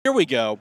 Here we go.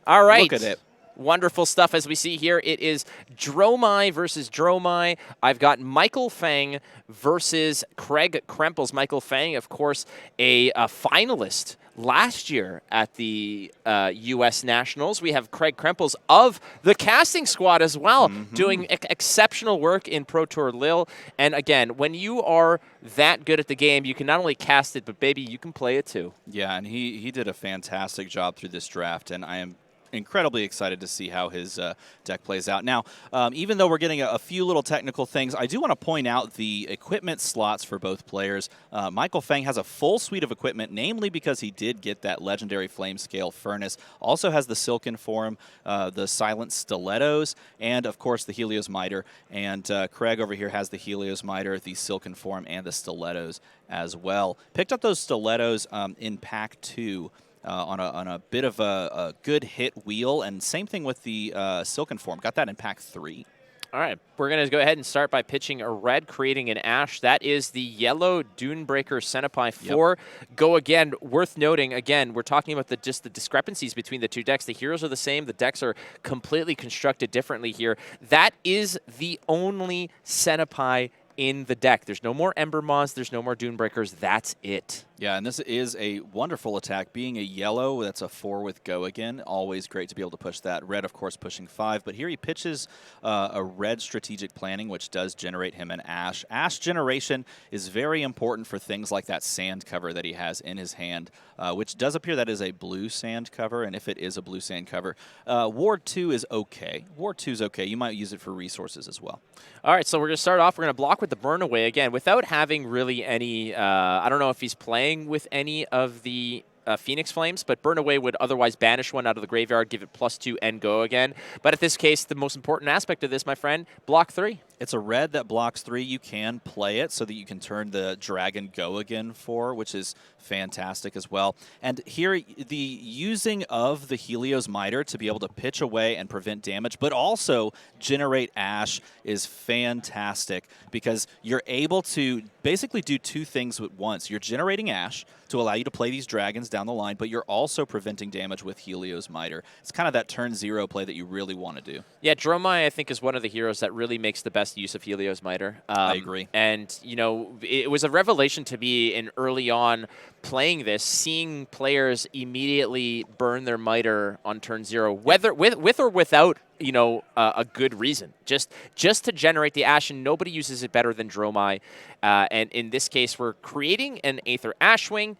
All right. Look at it. Wonderful stuff as we see here. It is Dromai versus Dromai. I've got Michael Feng versus Craig Krempels. Michael Feng, of course, a finalist last year at the U.S. Nationals. We have Craig Krempels of the casting squad as well, doing exceptional work in Pro Tour Lille. And again, when you are that good at the game, you can not only cast it, but baby, you can play it too. Yeah, and he did a fantastic job through this draft, and I am incredibly excited to see how his deck plays out. Now, even though we're getting a few little technical things, I do want to point out the equipment slots for both players. Michael Feng has a full suite of equipment, namely because he did get that legendary flame scale furnace. Also has the Silken Form, the Silent Stilettos, and of course the Helios Miter. And Craig over here has the Helios Miter, the Silken Form, and the Stilettos as well. Picked up those Stilettos in Pack 2. On a bit of a good hit wheel, and same thing with the Silken Form. Got that in Pack 3. All right, we're going to go ahead and start by pitching a red, creating an ash. That is the yellow Dunebreaker Cenopai 4. Yep. Go again. Worth noting, again, we're talking about just the discrepancies between the two decks. The heroes are the same. The decks are completely constructed differently here. That is the only Cenopai in the deck. There's no more Ember Maws. There's no more Dunebreakers. That's it. Yeah, and this is a wonderful attack. Being a yellow, that's a 4 with Go again. Always great to be able to push that. Red, of course, pushing 5. But here he pitches a red strategic planning, which does generate him an Ash. Ash generation is very important for things like that sand cover that he has in his hand, which does appear that is a blue sand cover. And if it is a blue sand cover, Ward 2 is okay. Ward 2 is okay. You might use it for resources as well. All right, so we're going to start off. We're going to block with the Burn Away again without having really any, I don't know if he's playing with any of the Phoenix Flames, but Burn Away would otherwise banish one out of the graveyard, give it +2, and go again. But in this case, the most important aspect of this, my friend, block 3. It's a red that blocks 3. You can play it so that you can turn the Dragon Go again 4, which is fantastic as well. And here, the using of the Helios Miter to be able to pitch away and prevent damage, but also generate Ash is fantastic because you're able to basically do two things at once. You're generating Ash to allow you to play these dragons down the line, but you're also preventing damage with Helios Miter. It's kind of that turn 0 play that you really want to do. Yeah, Dromai, I think, is one of the heroes that really makes the best use of Helios Miter. I agree. And, you know, it was a revelation to me in early on playing this, seeing players immediately burn their Miter on turn 0, whether with or without, you know, a good reason. Just to generate the Ash, and nobody uses it better than Dromai. And in this case, we're creating an Aether Ashwing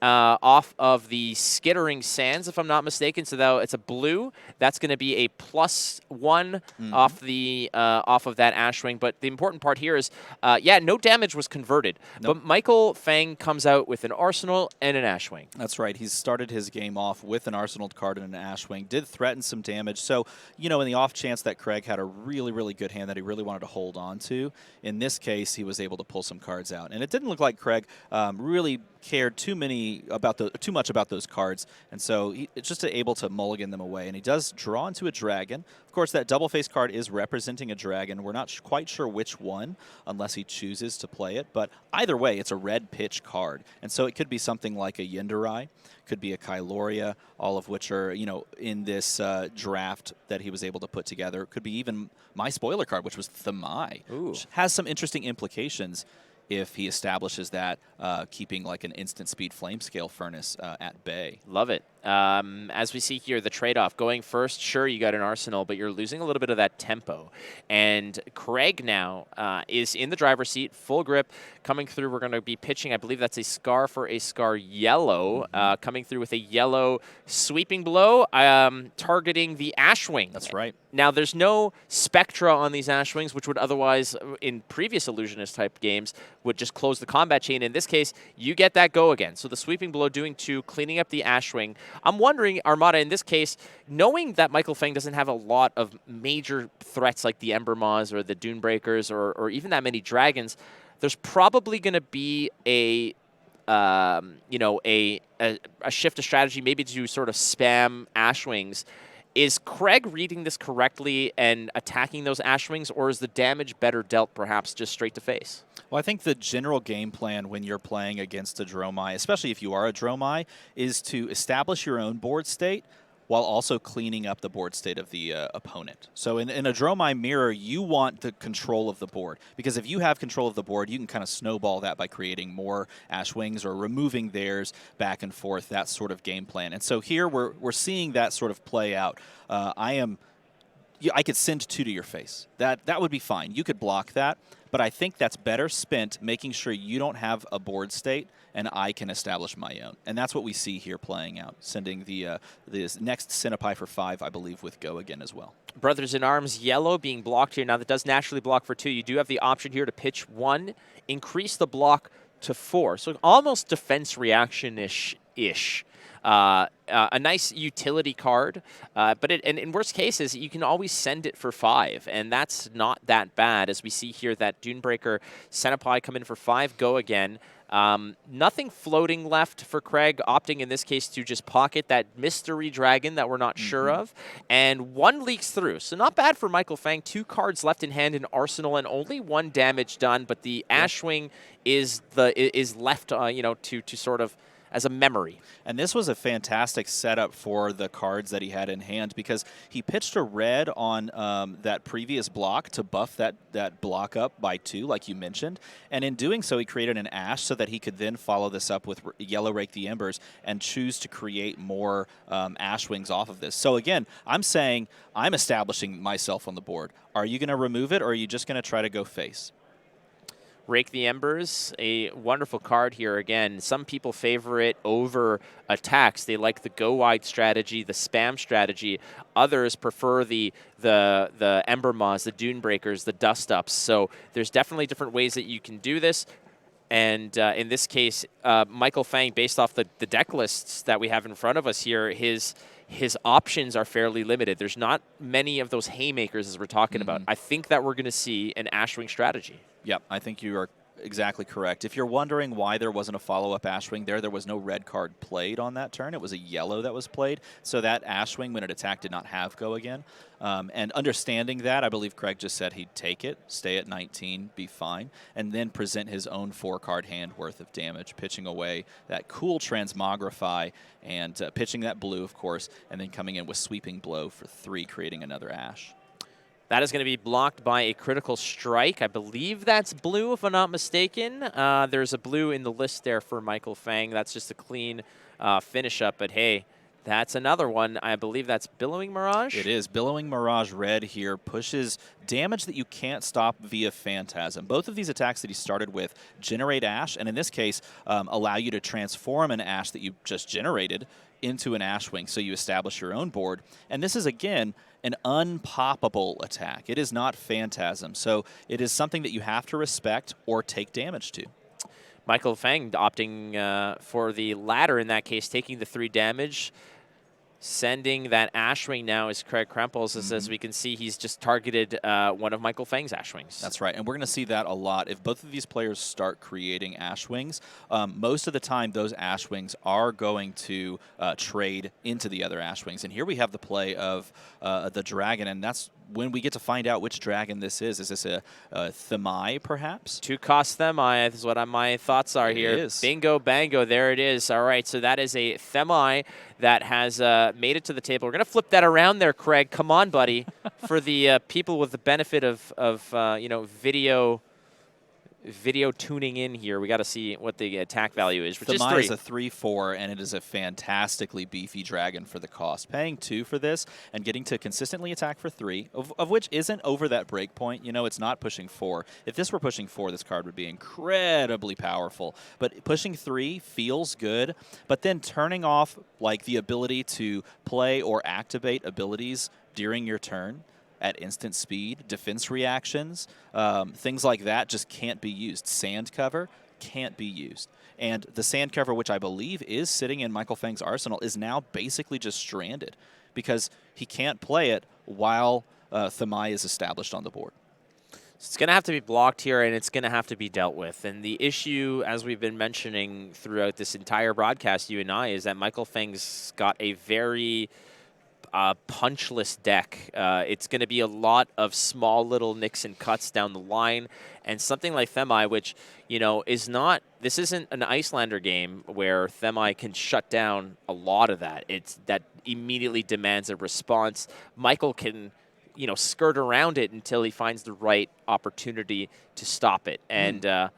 off of the Skittering Sands, if I'm not mistaken. So that it's a blue. That's going to be a +1 off of that Ashwing. But the important part here is, yeah, no damage was converted. Nope. But Michael Feng comes out with an Arsenal and an Ashwing. That's right. He's started his game off with an Arsenal card and an Ashwing. Did threaten some damage. So, you know, in the off chance that Craig had a really, really good hand that he really wanted to hold on to, in this case, he was able to pull some cards out. And it didn't look like Craig really cared too much about those cards, and so it's just able to mulligan them away. And he does draw into a dragon. Of course, that double face card is representing a dragon. We're not quite sure which one, unless he chooses to play it. But either way, it's a red pitch card, and so it could be something like a Yindarai, could be a Kyloria, all of which are, you know, in this draft that he was able to put together. It could be even my spoiler card, which was Thamai, which has some interesting implications if he establishes that, keeping like an instant speed flame scale furnace at bay. Love it. As we see here, the trade-off. Going first, sure, you got an Arsenal, but you're losing a little bit of that tempo. And Craig now is in the driver's seat, full grip, coming through. We're going to be pitching, I believe that's a Scar for a Scar yellow, coming through with a yellow sweeping blow, targeting the Ashwing. That's right. Now, there's no Spectra on these Ashwings, which would otherwise, in previous Illusionist-type games, would just close the combat chain. In this case, you get that go again. So the sweeping blow doing 2, cleaning up the Ashwing. I'm wondering, Armada, in this case, knowing that Michael Feng doesn't have a lot of major threats like the Ember Maws or the Dunebreakers or even that many dragons, there's probably going to be a shift of strategy, maybe to sort of spam Ashwings Is Craig reading this correctly and attacking those ashwings, or is the damage better dealt perhaps just straight to face? Well, I think the general game plan when you're playing against a Dromai, especially if you are a Dromai, is to establish your own board state while also cleaning up the board state of the opponent. So in a Dromai mirror, you want the control of the board, because if you have control of the board, you can kind of snowball that by creating more ashwings or removing theirs back and forth, that sort of game plan. And so here we're seeing that sort of play out. I could send 2 to your face. That would be fine. You could block that, but I think that's better spent making sure you don't have a board state and I can establish my own. And that's what we see here playing out, sending the this next Centipie for 5, I believe, with Go again as well. Brothers in Arms, yellow being blocked here. Now that does naturally block for 2. You do have the option here to pitch 1, increase the block to 4. So almost defense reaction-ish. A nice utility card, but in worst cases, you can always send it for 5, and that's not that bad, as we see here that Dunebreaker Centipie come in for 5, Go again. Nothing floating left for Craig, opting in this case to just pocket that mystery dragon that we're not sure of, and 1 leaks through. So not bad for Michael Feng. 2 cards left in hand in Arsenal, and only 1 damage done, but the Ashwing is left, to sort of as a memory. And this was a fantastic setup for the cards that he had in hand, because he pitched a red on that previous block to buff that block up by 2, like you mentioned. And in doing so, he created an Ash so that he could then follow this up with Yellow Rake the Embers and choose to create more Ashwings off of this. So again, I'm saying I'm establishing myself on the board. Are you going to remove it, or are you just going to try to go face? Rake the Embers, a wonderful card here again. Some people favor it over attacks. They like the go wide strategy, the spam strategy. Others prefer the Ember Maws, the Dune Breakers, the Dust Ups. So there's definitely different ways that you can do this. And in this case, Michael Feng, based off the deck lists that we have in front of us here, his options are fairly limited. There's not many of those haymakers as we're talking about. I think that we're going to see an Ashwing strategy. Yep, I think you are exactly correct. If you're wondering why there wasn't a follow-up Ashwing there was no red card played on that turn. It was a yellow that was played. So that Ashwing, when it attacked, did not have Go again. And understanding that, I believe Craig just said he'd take it, stay at 19, be fine, and then present his own 4-card hand worth of damage, pitching away that cool Transmogrify and pitching that blue, of course, and then coming in with Sweeping Blow for 3, creating another Ash. That is going to be blocked by a Critical Strike. I believe that's blue, if I'm not mistaken. There's a blue in the list there for Michael Feng. That's just a clean finish up. But hey, that's another one. I believe that's Billowing Mirage. It is. Billowing Mirage red here pushes damage that you can't stop via Phantasm. Both of these attacks that he started with generate Ash, and in this case, allow you to transform an Ash that you just generated into an Ashwing, so you establish your own board. And this is, again, an unpoppable attack. It is not Phantasm, so it is something that you have to respect or take damage to. Michael Feng opting for the latter in that case, taking the 3 damage. Sending that Ashwing now is Craig Krempels. As we can see, he's just targeted one of Michael Feng's Ashwings. That's right, and we're going to see that a lot. If both of these players start creating Ashwings, most of the time those Ashwings are going to trade into the other Ashwings. And here we have the play of the Dragon, and that's when we get to find out which dragon this is. Is this a Thamai, perhaps? 2-cost Thamai is what my thoughts are here. It is. Bingo, bango, there it is. All right, so that is a Thamai that has made it to the table. We're going to flip that around there, Craig. Come on, buddy. For the people with the benefit of video tuning in here, we got to see what the attack value is, which is 3. Is a 3/4, and it is a fantastically beefy dragon for the cost. Paying 2 for this and getting to consistently attack for 3, of which isn't over that break point. You know, it's not pushing 4. If this were pushing 4, this card would be incredibly powerful. But pushing 3 feels good, but then turning off like the ability to play or activate abilities during your turn at instant speed, defense reactions, things like that just can't be used. Sand cover can't be used. And the sand cover, which I believe is sitting in Michael Feng's arsenal, is now basically just stranded because he can't play it while Thamai is established on the board. So it's going to have to be blocked here, and it's going to have to be dealt with. And the issue, as we've been mentioning throughout this entire broadcast, you and I, is that Michael Feng's got a very punchless deck. It's going to be a lot of small little nicks and cuts down the line, and something like Themi, which is not. This isn't an Icelander game where Themi can shut down a lot of that. It's that immediately demands a response. Michael can skirt around it until he finds the right opportunity to stop it, and.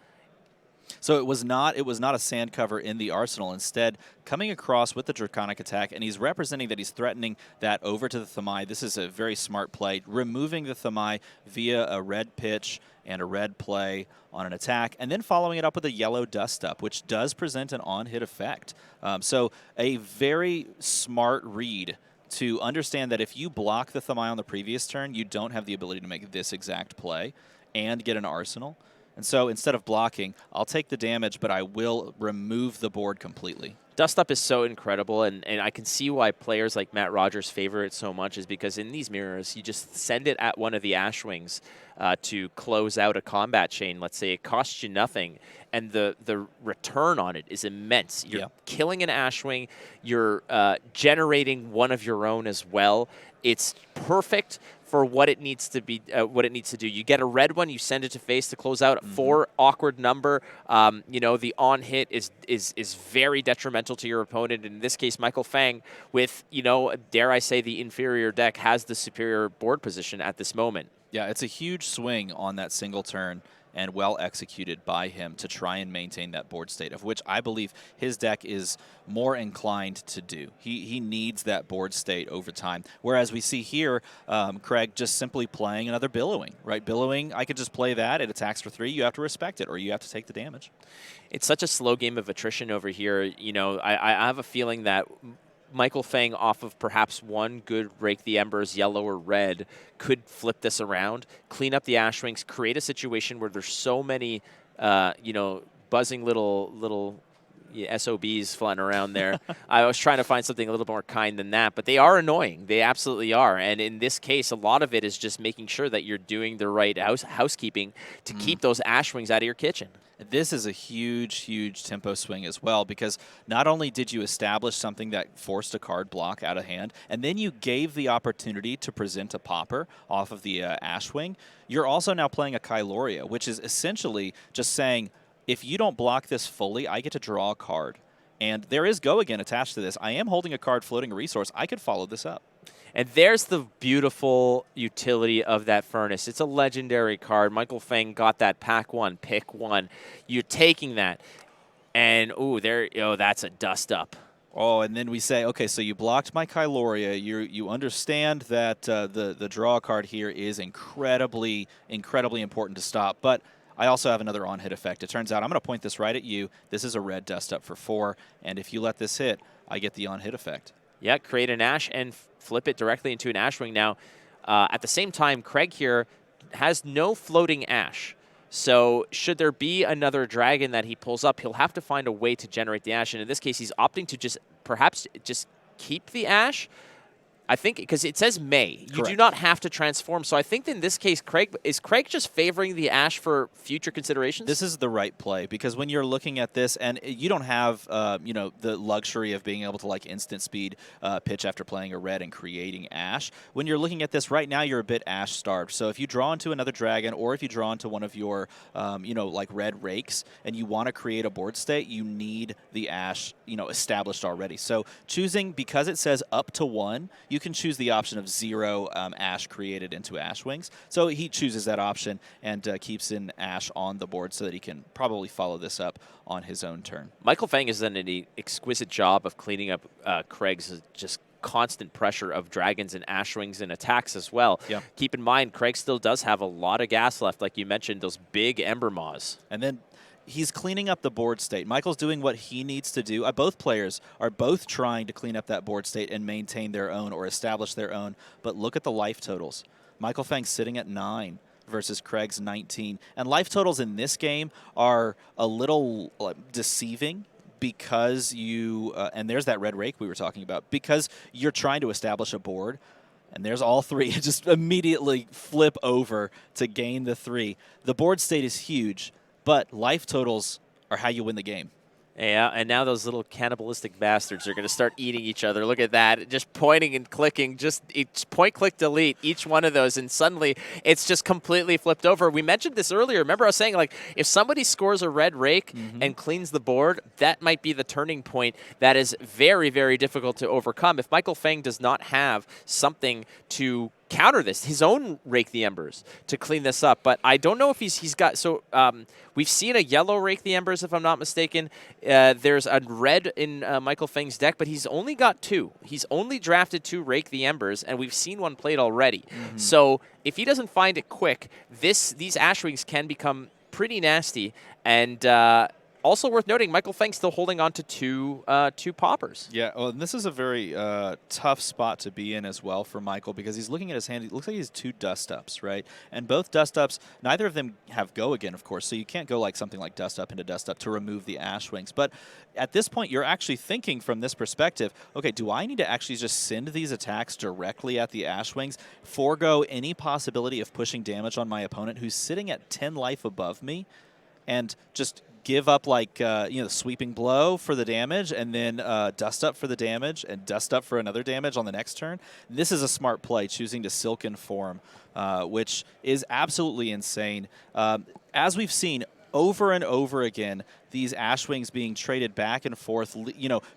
So it was not a sand cover in the arsenal. Instead, coming across with the Draconic attack, and he's representing that he's threatening that over to the Themi. This is a very smart play, removing the Themi via a red pitch and a red play on an attack, and then following it up with a yellow dust up, which does present an on-hit effect. So a very smart read to understand that if you block the Themi on the previous turn, you don't have the ability to make this exact play and get an arsenal. And so instead of blocking, I'll take the damage, but I will remove the board completely. Dust Up is so incredible, and I can see why players like Matt Rogers favor it so much, is because in these mirrors, you just send it at one of the ashwings to close out a combat chain. Let's say it costs you nothing, and the return on it is immense. You're killing an ashwing, you're generating one of your own as well. It's perfect for what it needs to be, what it needs to do. You get a red one, you send it to face to close out. 4 awkward number. The on hit is very detrimental to your opponent. In this case, Michael Feng, with dare I say, the inferior deck, has the superior board position at this moment. Yeah, it's a huge swing on that single turn, and well executed by him to try and maintain that board state, of which I believe his deck is more inclined to do. He needs that board state over time. Whereas we see here, Craig just simply playing another Billowing, right? Billowing, I could just play that. It attacks for 3. You have to respect it, or you have to take the damage. It's such a slow game of attrition over here. I have a feeling that Michael Feng, off of perhaps one good Rake the Embers, yellow or red, could flip this around, clean up the ashwings, create a situation where there's so many, buzzing little SOBs flying around there. I was trying to find something a little more kind than that, but they are annoying. They absolutely are. And in this case, a lot of it is just making sure that you're doing the right housekeeping to keep those ashwings out of your kitchen. This is a huge, huge tempo swing as well, because not only did you establish something that forced a card block out of hand, and then you gave the opportunity to present a popper off of the ashwing, you're also now playing a Kyloria, which is essentially just saying, if you don't block this fully, I get to draw a card. And there is Go Again attached to this. I am holding a card floating a resource. I could follow this up. And there's the beautiful utility of that Furnace. It's a legendary card. Michael Feng got that pack 1, pick 1. You're taking that, and that's a dust up. Oh, and then we say, okay, so you blocked my Kyloria. You understand that the draw card here is incredibly, incredibly important to stop, but I also have another on-hit effect. It turns out I'm going to point this right at you. This is a red dust up for 4, and if you let this hit, I get the on-hit effect. Yeah, create an ash and flip it directly into an ashwing. Now, at the same time, Craig here has no floating ash. So should there be another dragon that he pulls up, he'll have to find a way to generate the ash. And in this case, he's opting to perhaps keep the ash. I think because it says may. You do not have to transform. So I think that in this case, Craig just favoring the ash for future considerations? This is the right play, because when you're looking at this, and you don't have the luxury of being able to instant speed pitch after playing a red and creating ash. When you're looking at this right now, you're a bit ash starved. So if you draw into another dragon, or if you draw into one of your red rakes, and you want to create a board state, you need the ash established already. So choosing, because it says up to 1, you can choose the option of 0 ash created into ashwings. So he chooses that option and keeps in ash on the board so that he can probably follow this up on his own turn. Michael Feng has done an exquisite job of cleaning up Craig's just constant pressure of dragons and ashwings and attacks as well. Yeah. Keep in mind, Craig still does have a lot of gas left, like you mentioned, those big Ember Maws. And then he's cleaning up the board state. Michael's doing what he needs to do. Both players are both trying to clean up that board state and maintain their own or establish their own. But look at the life totals. Michael Feng's sitting at 9 versus Craig's 19. And life totals in this game are a little deceiving, because you and there's that red rake we were talking about, because you're trying to establish a board. And there's all 3. Just immediately flip over to gain the 3. The board state is huge, but life totals are how you win the game. Yeah, and now those little cannibalistic bastards are going to start eating each other. Look at that. Just pointing and clicking, just point, click, delete, each one of those, and suddenly it's just completely flipped over. We mentioned this earlier. Remember I was saying, like, if somebody scores a red rake and cleans the board, that might be the turning point that is very, very difficult to overcome. If Michael Feng does not have something to counter this, his own Rake the Embers to clean this up. But I don't know if he's got, so we've seen a yellow Rake the Embers, if I'm not mistaken. There's a red in Michael Feng's deck, but he's only got 2. He's only drafted 2 Rake the Embers, and we've seen one played already. So if he doesn't find it quick, these ashwings can become pretty nasty. And also worth noting, Michael Feng's still holding on to two poppers. Yeah, well, and this is a very tough spot to be in as well for Michael, because he's looking at his hand. It looks like he has 2 dust-ups, right? And both dust-ups, neither of them have go again, of course, so you can't go like something like dust-up into dust-up to remove the ashwings. But at this point, you're actually thinking from this perspective, okay, do I need to actually just send these attacks directly at the ashwings, forego any possibility of pushing damage on my opponent who's sitting at 10 life above me, and just give up like the sweeping blow for the damage, and then dust up for the damage, and dust up for another damage on the next turn? This is a smart play, choosing to Silken Form, which is absolutely insane. As we've seen over and over again, these ashwings being traded back and forth,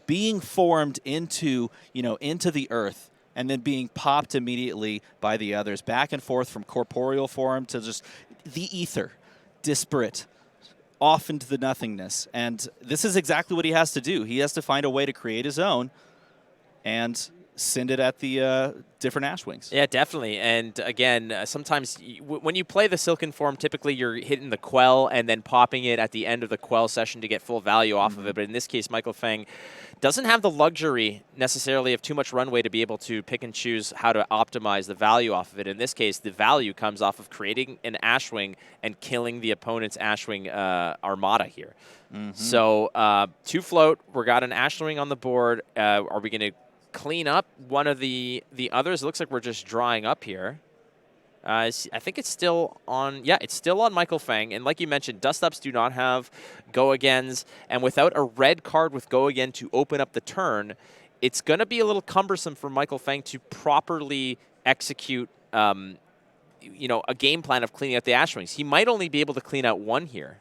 being formed into the earth, and then being popped immediately by the others, back and forth from corporeal form to just the ether, disparate, off into the nothingness. And this is exactly what he has to do. He has to find a way to create his own and send it at the different ashwings. Yeah, definitely. And again, sometimes when you play the Silken Form, typically you're hitting the Quell and then popping it at the end of the Quell session to get full value off of it. But in this case, Michael Feng doesn't have the luxury necessarily of too much runway to be able to pick and choose how to optimize the value off of it. In this case, the value comes off of creating an ashwing and killing the opponent's ashwing armada here. So 2 float, we got an ashwing on the board. Are we going to clean up one of the others? It looks like we're just drawing up here. I think it's still on. Yeah, it's still on Michael Feng. And like you mentioned, dust-ups do not have go-agains. And without a red card with go-again to open up the turn, it's going to be a little cumbersome for Michael Feng to properly execute a game plan of cleaning out the ashwings. He might only be able to clean out 1 here.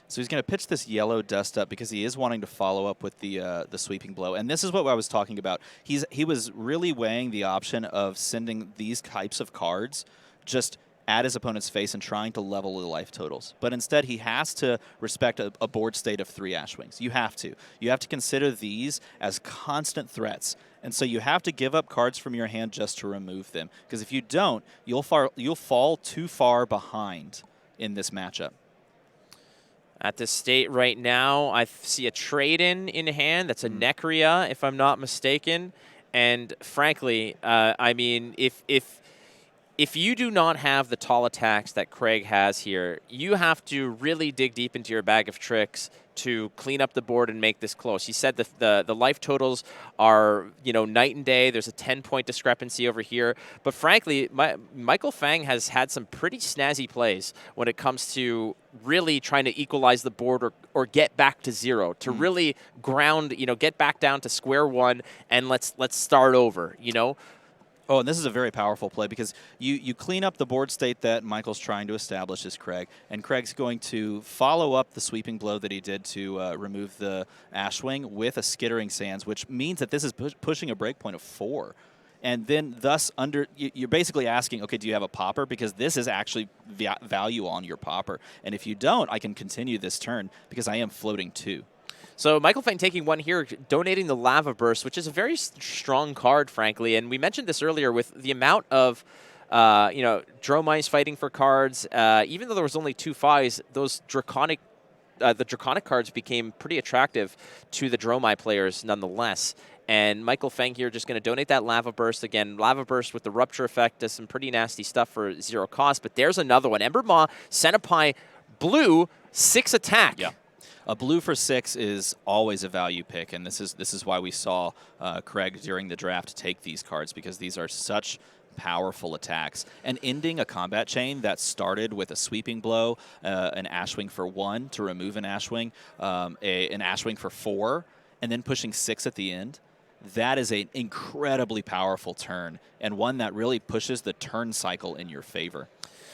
So he's going to pitch this yellow dust up because he is wanting to follow up with the sweeping blow. And this is what I was talking about. He was really weighing the option of sending these types of cards just at his opponent's face and trying to level the life totals. But instead, he has to respect a board state of 3 ashwings. You have to. You have to consider these as constant threats. And so you have to give up cards from your hand just to remove them. Because if you don't, you'll fall too far behind in this matchup. At this state right now, I see a trade-in in hand. That's a Necria, if I'm not mistaken. And frankly, I mean, if you do not have the tall attacks that Craig has here, you have to really dig deep into your bag of tricks to clean up the board and make this close. He said the life totals are, night and day. There's a 10-point discrepancy over here. But frankly, Michael Feng has had some pretty snazzy plays when it comes to really trying to equalize the board or get back to 0, to really ground, get back down to square one and let's start over, Oh, and this is a very powerful play because you clean up the board state that Michael's trying to establish as Craig, and Craig's going to follow up the sweeping blow that he did to remove the ashwing with a Skittering Sands, which means that this is pushing a breakpoint of 4. And then thus you're basically asking, okay, do you have a popper? Because this is actually value on your popper. And if you don't, I can continue this turn because I am floating 2. So Michael Feng taking 1 here, donating the Lava Burst, which is a very strong card, frankly. And we mentioned this earlier with the amount of, Dromice fighting for cards. Even though there was only 2 Phis, those Draconic cards became pretty attractive to the Dromai players nonetheless. And Michael Feng here just going to donate that Lava Burst. Again, Lava Burst with the Rupture effect does some pretty nasty stuff for 0 cost. But there's another one. Ember Maw, Centipie, blue, 6 attack. Yeah. A blue for 6 is always a value pick, and this is why we saw Craig during the draft take these cards, because these are such powerful attacks. And ending a combat chain that started with a sweeping blow, an ashwing for 1 to remove an ashwing, an ashwing for 4, and then pushing 6 at the end. That is an incredibly powerful turn, and one that really pushes the turn cycle in your favor.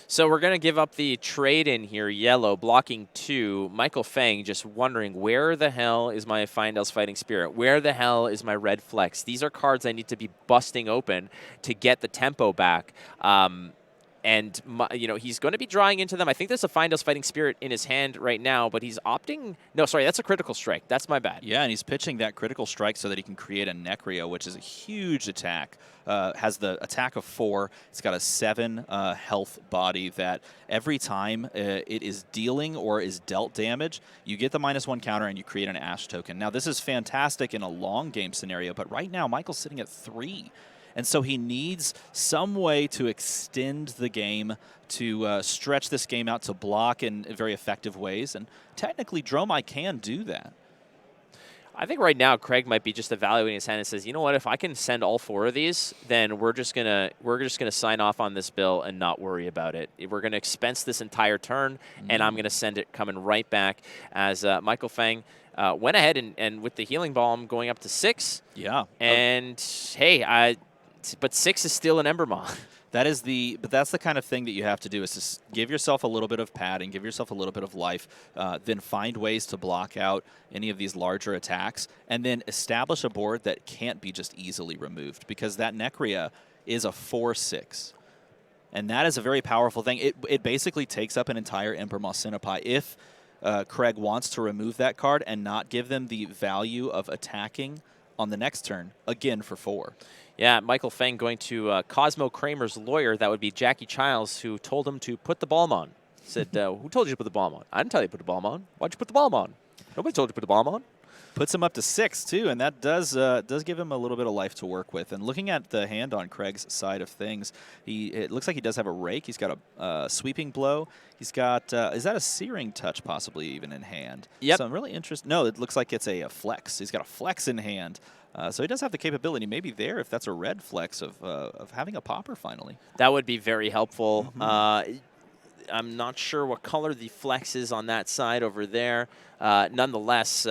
So we're going to give up the trade in here, yellow, blocking 2. Michael Feng just wondering, where the hell is my Feindel's Fighting Spirit? Where the hell is my red flex? These are cards I need to be busting open to get the tempo back. And he's going to be drawing into them. I think there's a Feindel's Fighting Spirit in his hand right now, but he's opting. No, sorry, that's a critical strike. That's my bad. Yeah, and he's pitching that critical strike so that he can create a Necria, which is a huge attack. Has the attack of 4. It's got a 7 health body that every time it is dealing or is dealt damage, you get the -1 counter and you create an Ash token. Now, this is fantastic in a long game scenario, but right now Michael's sitting at 3. And so he needs some way to extend the game, to stretch this game out to block in very effective ways. And technically, Dromai can do that. I think right now Craig might be just evaluating his hand and says, you know what, if I can send all 4 of these, then we're just gonna sign off on this bill and not worry about it. We're gonna expense this entire turn, and I'm gonna send it coming right back as Michael Feng went ahead and with the healing balm going up to 6. Yeah. And hey, but 6 is still an Ember Maw. But that's the kind of thing that you have to do, is to give yourself a little bit of padding, give yourself a little bit of life, then find ways to block out any of these larger attacks, and then establish a board that can't be just easily removed, because that Necria is a 4/6. And that is a very powerful thing. It basically takes up an entire Ember Maw Cinnapai if Craig wants to remove that card and not give them the value of attacking on the next turn, again for 4. Yeah, Michael Feng going to Cosmo Kramer's lawyer. That would be Jackie Childs, who told him to put the balm on. Said, who told you to put the balm on? I didn't tell you to put the balm on. Why'd you put the balm on? Nobody told you to put the balm on. Puts him up to 6, too, and that does give him a little bit of life to work with. And looking at the hand on Craig's side of things, it looks like he does have a rake. He's got a sweeping blow. He's got, is that a searing touch possibly even in hand? Yep. So I'm really interested. No, it looks like it's a flex. He's got a flex in hand. So he does have the capability, maybe there, if that's a red flex, of having a popper finally. That would be very helpful. I'm not sure what color the flex is on that side over there. Nonetheless,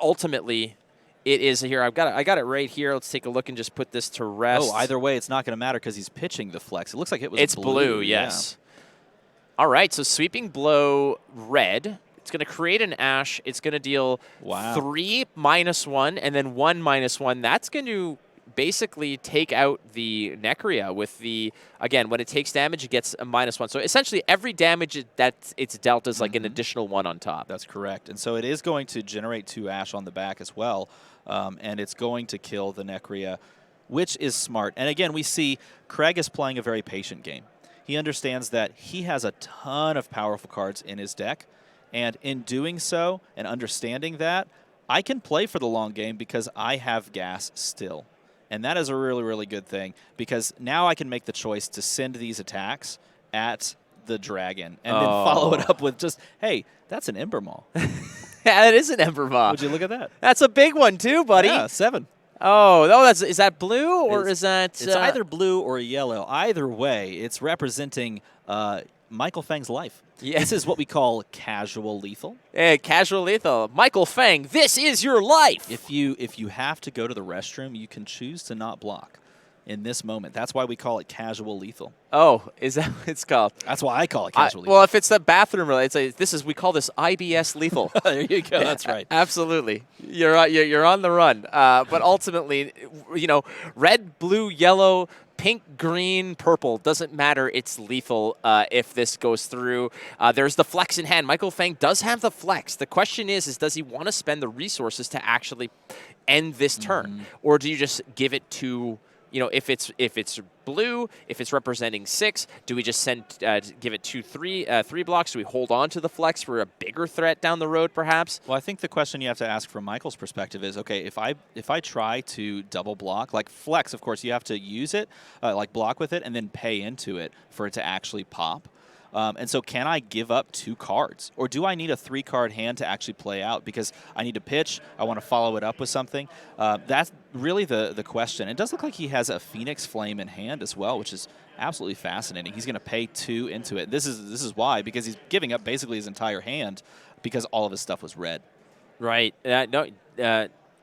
ultimately, it is here. I got it right here. Let's take a look and just put this to rest. Oh, either way, it's not going to matter because he's pitching the flex. It looks like it was It's blue, yes. Yeah. All right, so sweeping blow red. It's going to create an Ash. It's going to deal 3 -1 and then 1 -1. That's going to basically take out the Necria with the, again, when it takes damage, it gets a -1. So essentially every damage that it's dealt is like an additional 1 on top. That's correct. And so it is going to generate 2 Ash on the back as well, and it's going to kill the Necria, which is smart. And again, we see Craig is playing a very patient game. He understands that he has a ton of powerful cards in his deck, and in doing so and understanding that, I can play for the long game because I have gas still. And that is a really, really good thing, because now I can make the choice to send these attacks at the dragon and then follow it up with just, hey, that's an Ember Maw. Yeah, that is an Ember Maw. Would you look at that? That's a big one too, buddy. Yeah, 7. Oh, is that blue or is that? It's either blue or yellow. Either way, it's representing Michael Feng's life. Yeah. This is what we call casual lethal. Casual lethal. Michael Feng, this is your life. If you have to go to the restroom, you can choose to not block in this moment. That's why we call it casual lethal. Oh, is that what it's called? That's why I call it casual lethal. Well, if it's the bathroom, we call this IBS lethal. There you go. That's right. Absolutely. You're on the run. But ultimately, red, blue, yellow, pink, green, purple, doesn't matter. It's lethal if this goes through. There's the flex in hand. Michael Feng does have the flex. The question is does he want to spend the resources to actually end this turn? Or do you just give it to, if it's blue, if it's representing 6, do we just give it 3 blocks? Do we hold on to the flex for a bigger threat down the road, perhaps? Well, I think the question you have to ask from Michael's perspective is, okay, if I try to double block, like flex, of course, you have to use it, like block with it, and then pay into it for it to actually pop. And so can I give up 2 cards? Or do I need a 3-card hand to actually play out? Because I need to pitch, I want to follow it up with something. That's really the question. It does look like he has a Phoenix Flame in hand as well, which is absolutely fascinating. He's going to pay 2 into it. This is why, because he's giving up basically his entire hand because all of his stuff was red. Right.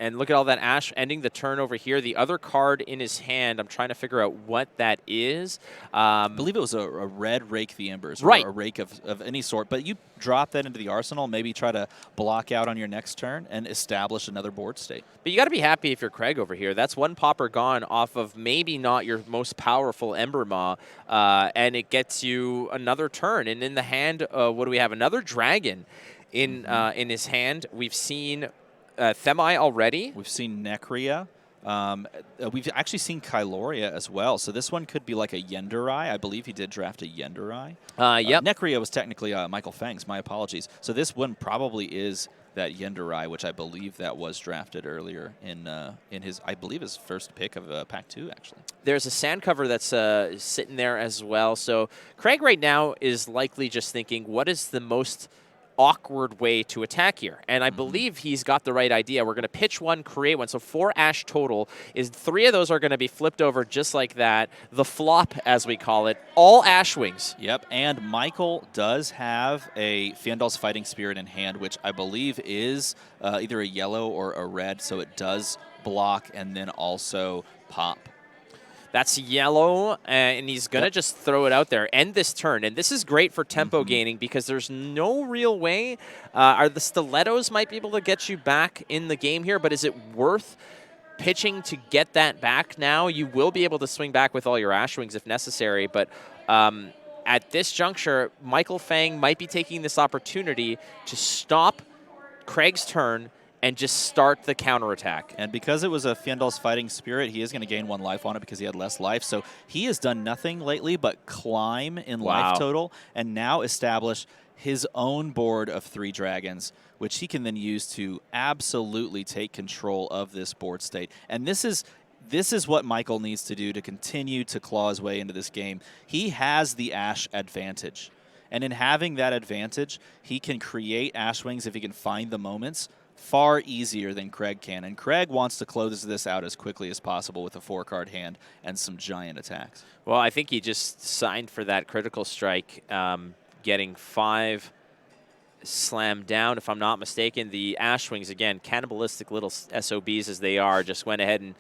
And look at all that ash ending the turn over here. The other card in his hand, I'm trying to figure out what that is. I believe it was a red Rake the Embers, right. or a Rake of any sort. But you drop that into the arsenal, maybe try to block out on your next turn and establish another board state. But you got to be happy if you're Craig over here. That's 1 popper gone off of maybe not your most powerful Ember Maw, and it gets you another turn. And in the hand, what do we have? Another dragon in his hand. We've seen Themi already. We've seen Necria. We've actually seen Kyloria as well. So this one could be like a Yendurai. I believe he did draft a Yendurai. Yep. Necria was technically Michael Feng's. My apologies. So this one probably is that Yendurai, which I believe that was drafted earlier in his, I believe, his first pick of Pack 2, actually. There's a sand cover that's sitting there as well. So Craig right now is likely just thinking, what is the most awkward way to attack here? And I believe he's got the right idea. We're going to pitch 1, create 1. So 4 ash total. 3 of those are going to be flipped over just like that. The flop, as we call it, all ashwings. Yep, and Michael does have a Fandal's Fighting Spirit in hand, which I believe is either a yellow or a red, so it does block and then also pop. That's yellow, and he's going to just throw it out there. End this turn. And this is great for tempo gaining because there's no real way. The stilettos might be able to get you back in the game here, but is it worth pitching to get that back now? You will be able to swing back with all your ashwings if necessary, but at this juncture, Michael Feng might be taking this opportunity to stop Craig's turn and just start the counterattack. And because it was a Fandal's Fighting Spirit, he is going to gain 1 life on it because he had less life. So he has done nothing lately but climb in life total and now establish his own board of 3 dragons, which he can then use to absolutely take control of this board state. And this is what Michael needs to do to continue to claw his way into this game. He has the Ash advantage. And in having that advantage, he can create Ashwings if he can find the moments far easier than Craig can. And Craig wants to close this out as quickly as possible with a 4-card hand and some giant attacks. Well, I think he just signed for that critical strike, getting 5 slammed down, if I'm not mistaken. The Ashwings, again, cannibalistic little SOBs as they are, just went ahead and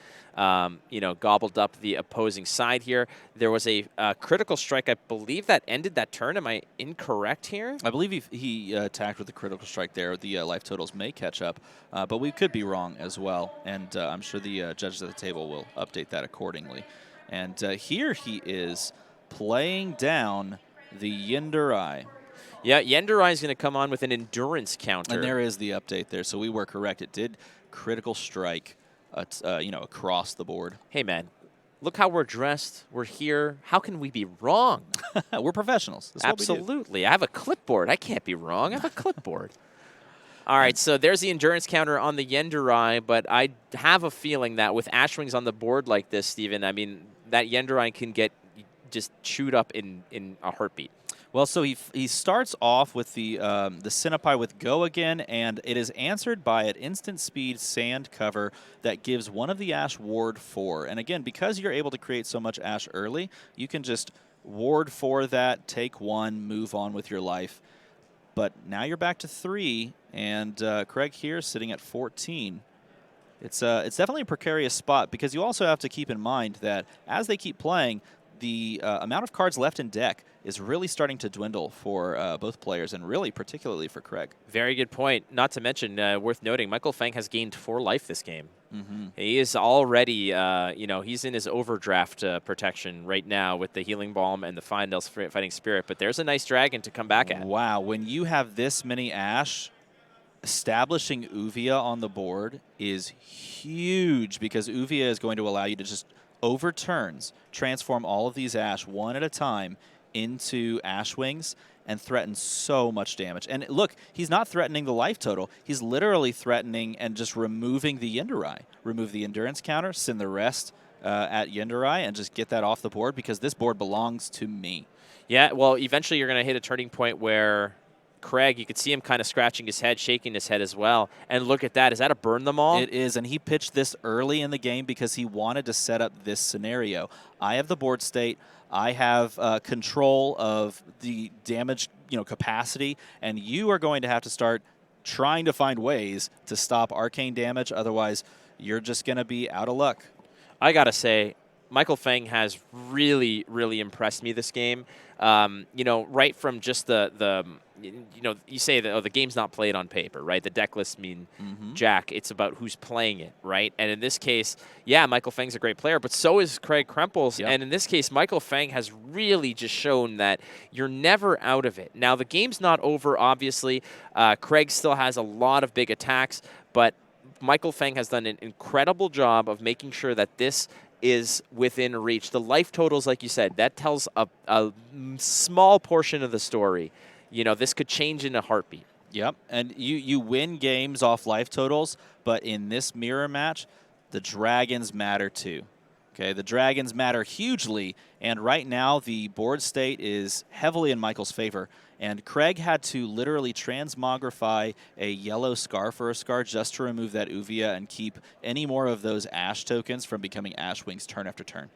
gobbled up the opposing side here. There was a critical strike. I believe that ended that turn. Am I incorrect here? I believe he attacked with the critical strike there. The life totals may catch up, but we could be wrong as well. And I'm sure the judges at the table will update that accordingly. And here he is playing down the Yendurai. Yeah, Yendurai is going to come on with an endurance counter. And there is the update there. So we were correct. It did critical strike across the board. Hey, man, look how we're dressed. We're here. How can we be wrong? We're professionals. That's absolutely. I have a clipboard. I can't be wrong. I have a clipboard. All right, so there's the endurance counter on the Yendurai, but I have a feeling that with Ashwings on the board like this, Steven, I mean, that Yendurai can get just chewed up in a heartbeat. Well, so he starts off with the Cinnapai with Go again, and it is answered by an instant speed sand cover that gives one of the Ash ward 4. And again, because you're able to create so much Ash early, you can just ward 4 that, take 1, move on with your life. But now you're back to 3, and Craig here sitting at 14. It's definitely a precarious spot because you also have to keep in mind that as they keep playing, the amount of cards left in deck is really starting to dwindle for both players, and really particularly for Craig. Very good point. Not to mention, worth noting, Michael Feng has gained 4 life this game. He is already, he's in his overdraft protection right now with the Healing Balm and the Findell's Fighting Spirit, but there's a nice dragon to come back at. Wow, when you have this many Ash, establishing Uvia on the board is huge because Uvia is going to allow you to just over turns, transform all of these Ash one at a time into Ashwings and threaten so much damage. And look, he's not threatening the life total. He's literally threatening and just removing the Yendurai. Remove the endurance counter, send the rest at Yenderai and just get that off the board because this board belongs to me. Yeah, well, eventually you're going to hit a turning point where Craig, you could see him kind of scratching his head, shaking his head as well. And look at that. Is that a burn them all? It is, and he pitched this early in the game because he wanted to set up this scenario. I have the board state. I have control of the damage capacity, and you are going to have to start trying to find ways to stop arcane damage. Otherwise, you're just going to be out of luck. I got to say, Michael Feng has really, really impressed me this game. Right from just you say that, the game's not played on paper, right? The deck lists mean jack. It's about who's playing it, right? And in this case, yeah, Michael Feng's a great player, but so is Craig Krempels. Yep. And in this case, Michael Feng has really just shown that you're never out of it. Now, the game's not over, obviously. Craig still has a lot of big attacks, but Michael Feng has done an incredible job of making sure that this is within reach. The life totals, like you said, that tells a small portion of the story. This could change in a heartbeat. Yep, and you win games off life totals, but in this mirror match, the dragons matter too. Okay, the dragons matter hugely, and right now the board state is heavily in Michael's favor. And Craig had to literally transmogrify a yellow scarf or a scar just to remove that Uvia and keep any more of those Ash tokens from becoming Ashwings turn after turn.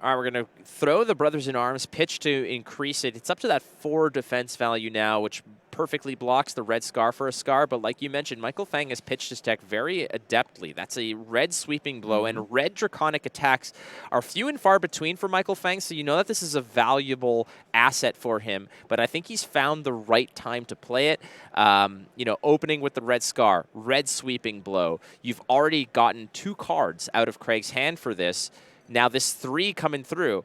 All right, we're going to throw the Brothers in Arms, pitch to increase it. It's up to that 4 defense value now, which perfectly blocks the red scar for a scar. But like you mentioned, Michael Feng has pitched his deck very adeptly. That's a red sweeping blow, and red draconic attacks are few and far between for Michael Feng, so you know that this is a valuable asset for him. But I think he's found the right time to play it. Opening with the red scar, red sweeping blow. You've already gotten 2 cards out of Craig's hand for this. Now this 3 coming through.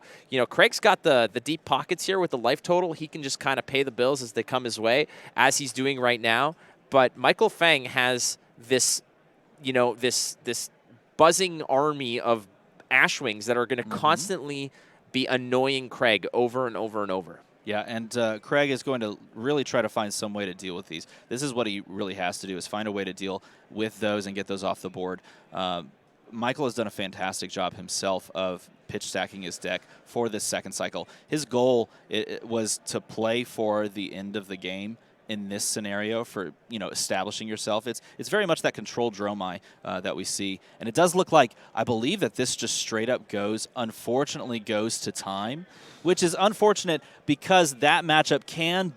Craig's got the deep pockets here with the life total. He can just kind of pay the bills as they come his way, as he's doing right now. But Michael Feng has this, this buzzing army of Ashwings that are going to constantly be annoying Craig over and over and over. Yeah, and Craig is going to really try to find some way to deal with these. This is what he really has to do, is find a way to deal with those and get those off the board. Michael has done a fantastic job himself of pitch stacking his deck for this second cycle. His goal was to play for the end of the game in this scenario for establishing yourself. It's very much that control Dromai that we see, and it does look like, I believe that this just straight up unfortunately goes to time, which is unfortunate because that matchup can be